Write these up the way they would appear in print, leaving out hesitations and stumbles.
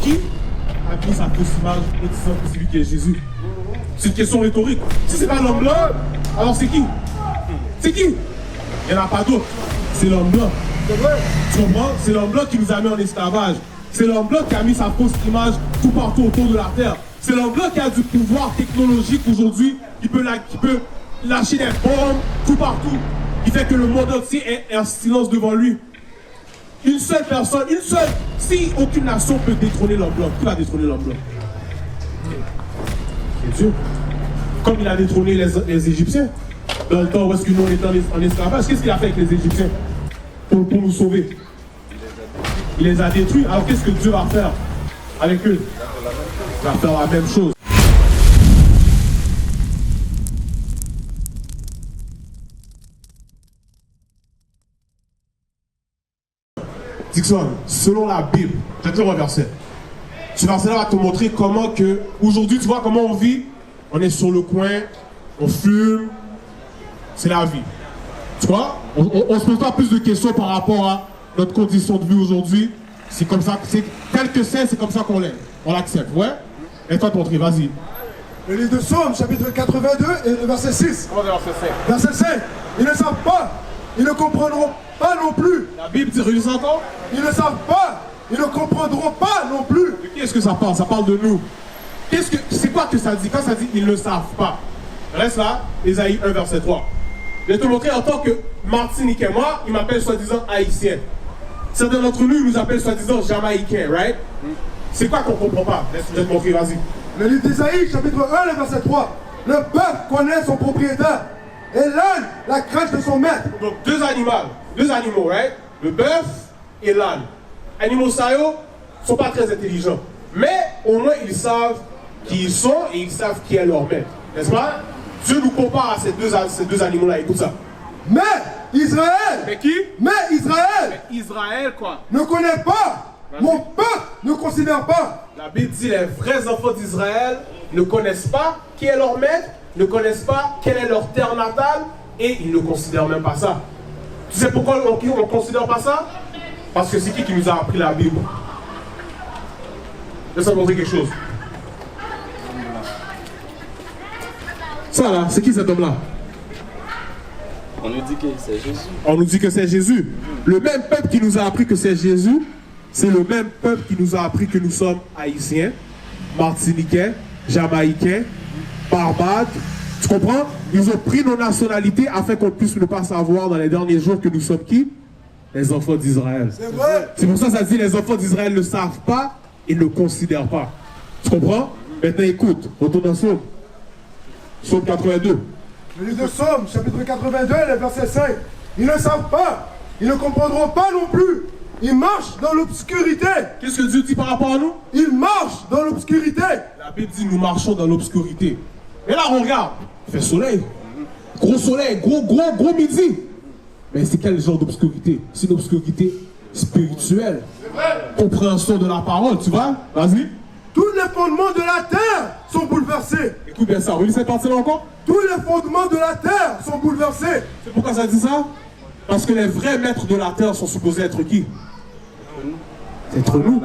Qui a mis sa fausse image en disant que c'est lui qui est Jésus? C'est une question rhétorique. Si c'est pas l'homme blanc, alors c'est qui? C'est qui? Il n'y en a pas d'autre. C'est l'homme blanc. Tu comprends? C'est l'homme blanc qui nous a mis en esclavage. C'est l'homme blanc qui a mis sa fausse image tout partout autour de la terre. C'est l'homme blanc qui a du pouvoir technologique aujourd'hui, qui peut lâcher des bombes tout partout, qui fait que le monde entier est en silence devant lui. Une seule personne, si aucune nation peut détrôner l'homme blanc, qui va détrôner l'homme blanc? C'est Dieu. Comme il a détrôné les Égyptiens, dans le temps où est-ce que nous on était en esclavage, qu'est-ce qu'il a fait avec les Égyptiens pour nous sauver? Il les a détruits. Alors qu'est-ce que Dieu va faire avec eux? Il va faire la même chose. Dixon, selon la Bible, je vais te dire un verset. Ce verset-là va te montrer comment que, aujourd'hui, tu vois comment on vit. On est sur le coin, on fume, c'est la vie. Tu vois, on ne se pose pas plus de questions par rapport à notre condition de vie aujourd'hui. C'est comme ça, tel que c'est comme ça qu'on l'est. On l'accepte, ouais? Et toi, ton tri, vas-y. Le livre de Psaume, chapitre 82, et le verset 6. Verset 5. Ils ne savent pas, ils ne comprendront pas non plus. La Bible dit, relis encore? Ils ne savent pas, ils ne comprendront pas non plus. De qui est-ce que ça parle? Ça parle de nous. C'est quoi que ça dit? Quand ça dit ils ne savent pas. Reste là, Ésaïe 1, verset 3. Je vais te montrer en tant que Martiniquais. Moi, il m'appelle soi-disant haïtien. Certains d'entre nous, ils nous appellent soi-disant jamaïcain, right? C'est quoi qu'on ne comprend pas? Laisse-moi te montrer, vas-y. Le livre d'Ésaïe, chapitre 1, le verset 3. Le bœuf connaît son propriétaire, et l'âne la crèche de son maître. Donc deux animaux, right? Le bœuf et l'âne. Animaux saillants ne sont pas très intelligents. Mais au moins ils savent qui ils sont et ils savent qui est leur maître. N'est-ce pas? Dieu nous compare à ces deux animaux-là. Écoute ça. Mais Israël. Mais qui? Mais Israël. Mais Israël quoi? Ne connaît pas. Mon peuple ne considère pas. La Bible dit les vrais enfants d'Israël ne connaissent pas qui est leur maître, ne connaissent pas quelle est leur terre natale et ils ne considèrent même pas ça. Tu sais pourquoi on ne considère pas ça? Parce que c'est qui nous a appris la Bible? Laisse-moi montrer quelque chose. Ça là, c'est qui cet homme-là? On nous dit que c'est Jésus. On nous dit que c'est Jésus. Le même peuple qui nous a appris que c'est Jésus, c'est le même peuple qui nous a appris que nous sommes haïtiens, martiniquais, jamaïcains, barbades. Tu comprends? Ils ont pris nos nationalités afin qu'on puisse ne pas savoir dans les derniers jours que nous sommes qui? Les enfants d'Israël. C'est vrai. C'est pour ça que ça dit les enfants d'Israël ne savent pas et ne considèrent pas. Tu comprends? Maintenant écoute, retourne dans Psaume. Psaume 82. Le livre de Psaume, chapitre 82, le verset 5. Ils ne savent pas, ils ne comprendront pas non plus. Ils marchent dans l'obscurité. Qu'est-ce que Dieu dit par rapport à nous? Ils marchent dans l'obscurité. La Bible dit nous marchons dans l'obscurité. Et là on regarde, il fait soleil. Gros soleil, gros midi. Mais c'est quel genre d'obscurité? C'est une obscurité spirituelle. Compréhension de la parole, tu vois? Vas-y. Tous les fondements de la terre sont bouleversés. Écoute bien ça, relis cette partie-là encore. Tous les fondements de la terre sont bouleversés. C'est pourquoi ça dit ça? Parce que les vrais maîtres de la terre sont supposés être qui? C'est être nous.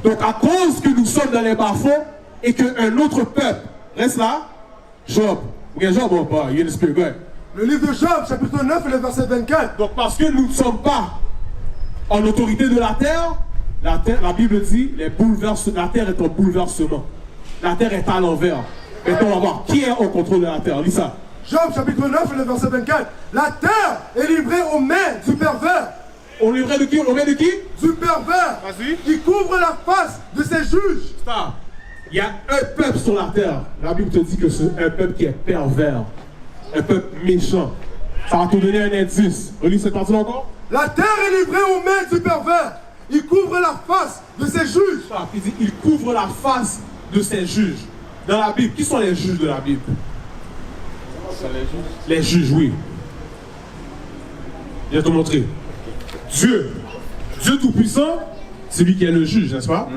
Donc à cause que nous sommes dans les bas-fonds et qu'un autre peuple reste là, Job. Regarde Job ou pas? Il y a l'esprit de Le livre de Job, chapitre 9, le verset 24. Donc parce que nous ne sommes pas en autorité de la terre, la Bible dit, la terre est en bouleversement. La terre est à l'envers. Maintenant, on va voir qui est au contrôle de la terre. Lis ça. Job, chapitre 9, le verset 24. La terre est livrée aux mains du pervers. On livrait de qui? On livrait de qui? Du pervers. Vas-y. Qui couvre la face de ses juges. Stop. Il y a un peuple sur la terre. La Bible te dit que c'est un peuple qui est pervers. Un peuple méchant. Ça va te donner un indice. Relis cette partie-là encore. La terre est livrée aux mains du pervers. Il couvre la face de ses juges. Stop. Il dit, il couvre la face de ses juges. Dans la Bible, qui sont les juges de la Bible? Les juges, oui. Je vais te montrer. Dieu Tout-Puissant, c'est lui qui est le juge, n'est-ce pas?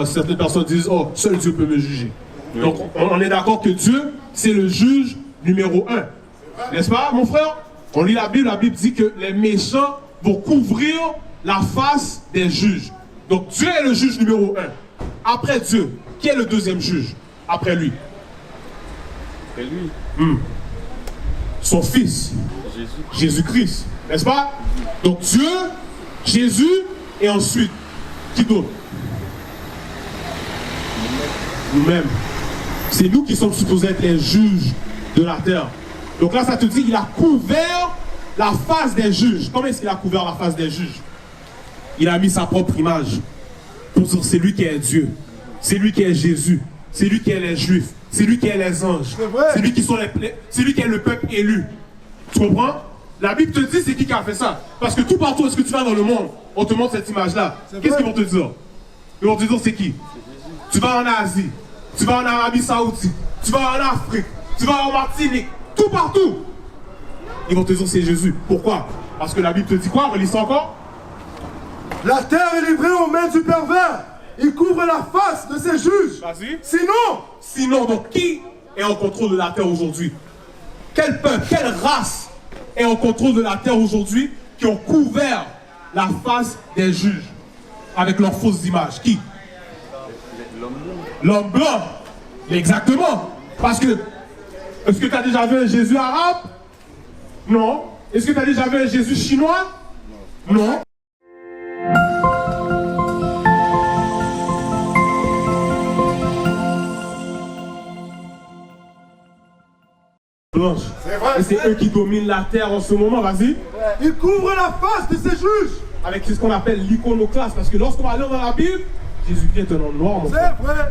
Certaines personnes disent, oh, seul Dieu peut me juger. Donc, on est d'accord que Dieu, c'est le juge numéro 1. N'est-ce pas, mon frère? On lit la Bible dit que les méchants vont couvrir la face des juges. Donc Dieu est le juge numéro 1. Après Dieu, qui est le deuxième juge après lui? Et lui, Son fils, Jésus. Jésus-Christ. N'est-ce pas? Donc Dieu, Jésus, et ensuite, qui d'autre? Nous-mêmes. C'est nous qui sommes supposés être les juges de la terre. Donc là, ça te dit qu'il a couvert la face des juges. Comment est-ce qu'il a couvert la face des juges? Il a mis sa propre image pour dire c'est lui qui est Dieu. C'est lui qui est Jésus. C'est lui qui est les Juifs. C'est lui qui est les anges. C'est lui qui c'est lui qui est le peuple élu. Tu comprends? La Bible te dit c'est qui a fait ça. Parce que tout partout où est-ce que tu vas dans le monde, on te montre cette image-là. Qu'est-ce qu'ils vont te dire? Ils vont te dire c'est qui? Tu vas en Asie, tu vas en Arabie Saoudite, tu vas en Afrique, tu vas en Martinique, tout partout. Ils vont te dire c'est Jésus. Pourquoi? Parce que la Bible te dit quoi? Relis ça encore. La terre est livrée aux mains du pervers. Il couvre la face de ses juges. Vas-y. Sinon, Donc qui est en contrôle de la terre aujourd'hui? Quel peuple, quelle race est en contrôle de la terre aujourd'hui qui ont couvert la face des juges avec leurs fausses images? Qui? L'homme blanc. Exactement. Parce que, est-ce que tu as déjà vu un Jésus arabe? Non. Est-ce que tu as déjà vu un Jésus chinois? Non. Blanche. C'est vrai. Et c'est eux qui dominent la terre en ce moment, vas-y. il couvre la face de ses juges. Avec ce qu'on appelle l'iconoclaste. Parce que lorsqu'on va lire dans la Bible, Jésus-Christ est un homme noir, mon frère. C'est vrai.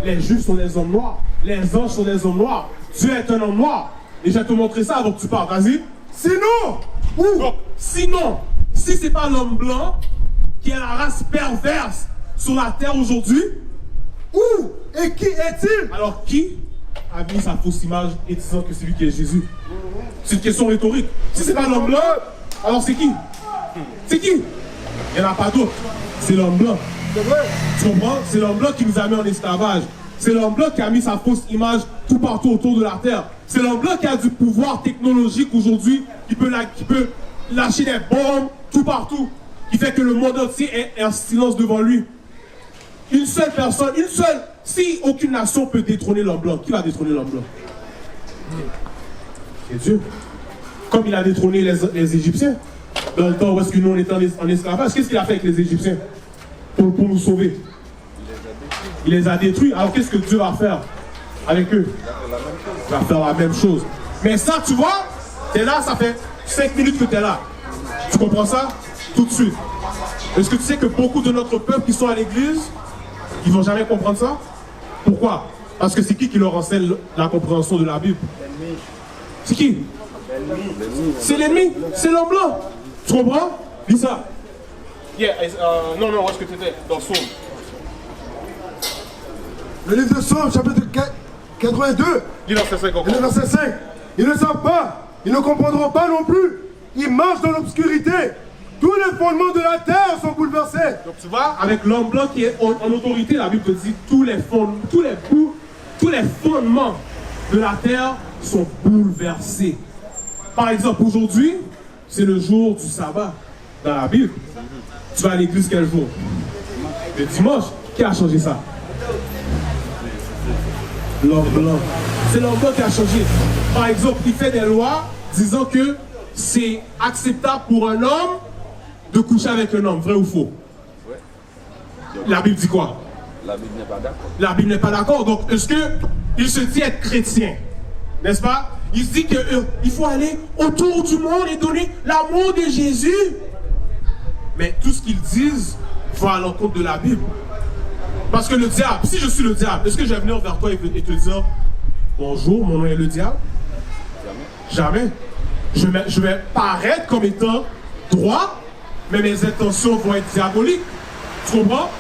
Les juifs sont des hommes noirs. Les anges sont des hommes noirs. Dieu est un homme noir. Et je vais te montrer ça avant que tu parles, vas-y. Sinon, Donc, sinon, si c'est pas l'homme blanc qui est la race perverse sur la terre aujourd'hui, où et qui est-il? alors qui a mis sa fausse image et disant que c'est lui qui est Jésus? C'est une question rhétorique. Si c'est pas l'homme blanc, alors c'est qui? C'est qui? Il n'y en a pas d'autre. C'est l'homme blanc. C'est vrai. Tu comprends? C'est l'homme blanc qui nous a mis en esclavage. C'est l'homme blanc qui a mis sa fausse image tout partout autour de la terre. C'est l'homme blanc qui a du pouvoir technologique aujourd'hui, qui peut lâcher des bombes tout partout, qui fait que le monde entier est en silence devant lui. Une seule personne, si aucune nation peut détrôner l'homme blanc, qui va détrôner l'homme blanc? C'est Dieu. Comme il a détrôné les Égyptiens, dans le temps où est-ce que nous on était en esclavage, qu'est-ce qu'il a fait avec les Égyptiens pour nous sauver? Il les a détruits. Alors qu'est-ce que Dieu va faire avec eux? Il va faire la même chose. Mais ça, tu vois, t'es là, ça fait 5 minutes que t'es là. Tu comprends ça? Tout de suite. Est-ce que tu sais que beaucoup de notre peuple qui sont à l'église, ils vont jamais comprendre ça? Pourquoi? Parce que c'est qui leur enseigne la compréhension de la Bible? C'est qui? C'est l'ennemi. C'est l'homme blanc. Tu comprends? Dis ça. Non, où est-ce que tu étais? Dans Psaume. Le livre de Psaume, chapitre 82, Dis verset 5 encore. et le verset 5. Ils ne savent pas, ils ne comprendront pas non plus. Ils marchent dans l'obscurité. Tous les fondements de la terre sont bouleversés. Donc tu vois, avec l'homme blanc qui est en autorité, la Bible te dit tous les fondements de la terre sont bouleversés. Par exemple, aujourd'hui, c'est le jour du sabbat dans la Bible. Tu vas à l'église quel jour? Le dimanche. Qui a changé ça? L'homme blanc. C'est l'homme blanc qui a changé. Par exemple, il fait des lois disant que c'est acceptable pour un homme de coucher avec un homme. Vrai ou faux? La Bible dit quoi? La Bible n'est pas d'accord. La Bible n'est pas d'accord. Donc, est-ce qu'il se dit être chrétien? N'est-ce pas? Il se dit qu'il faut aller autour du monde et donner l'amour de Jésus. Mais tout ce qu'ils disent va à l'encontre de la Bible. Parce que le diable, si je suis le diable, est-ce que je vais venir vers toi et te dire bonjour, mon nom est le diable? Jamais. Je vais paraître comme étant droit, mais mes intentions vont être diaboliques. Tu comprends?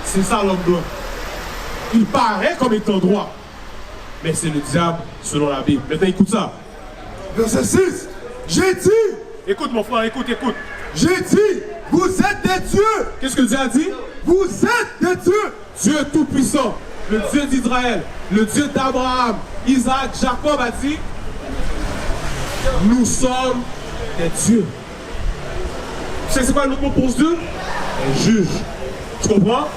C'est ça l'homme blanc. Il paraît comme étant droit, mais c'est le diable selon la Bible. Maintenant, écoute ça. Verset 6. J'ai dit. Écoute mon frère, écoute. J'ai dit, vous êtes des dieux. Qu'est-ce que Dieu a dit? Vous êtes des dieux. Dieu tout-puissant, le Dieu d'Israël, le Dieu d'Abraham, Isaac, Jacob a dit, nous sommes des dieux. Tu sais c'est quoi notre mot pour ce Dieu? Un juge. Tu comprends?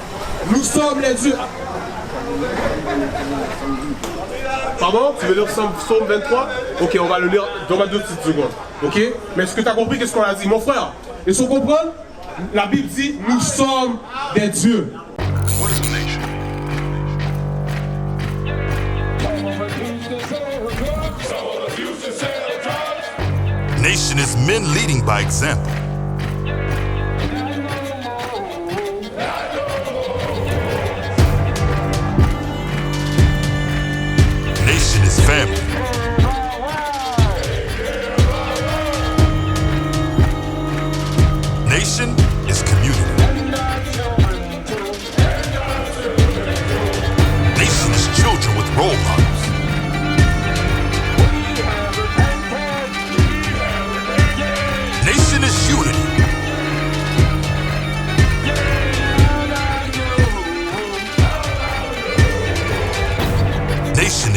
Nous sommes les dieux. Pardon? Tu veux lire Psaume 23? Ok, on va le lire dans 2 petites secondes. Ok? Mais est-ce que tu as compris qu'est-ce qu'on a dit? Mon frère, est-ce qu'on comprend? La Bible dit, nous sommes des dieux. Nation is men leading by example. Nation is family. Nation is community. Nation is children with role models. Nation is unity. Nation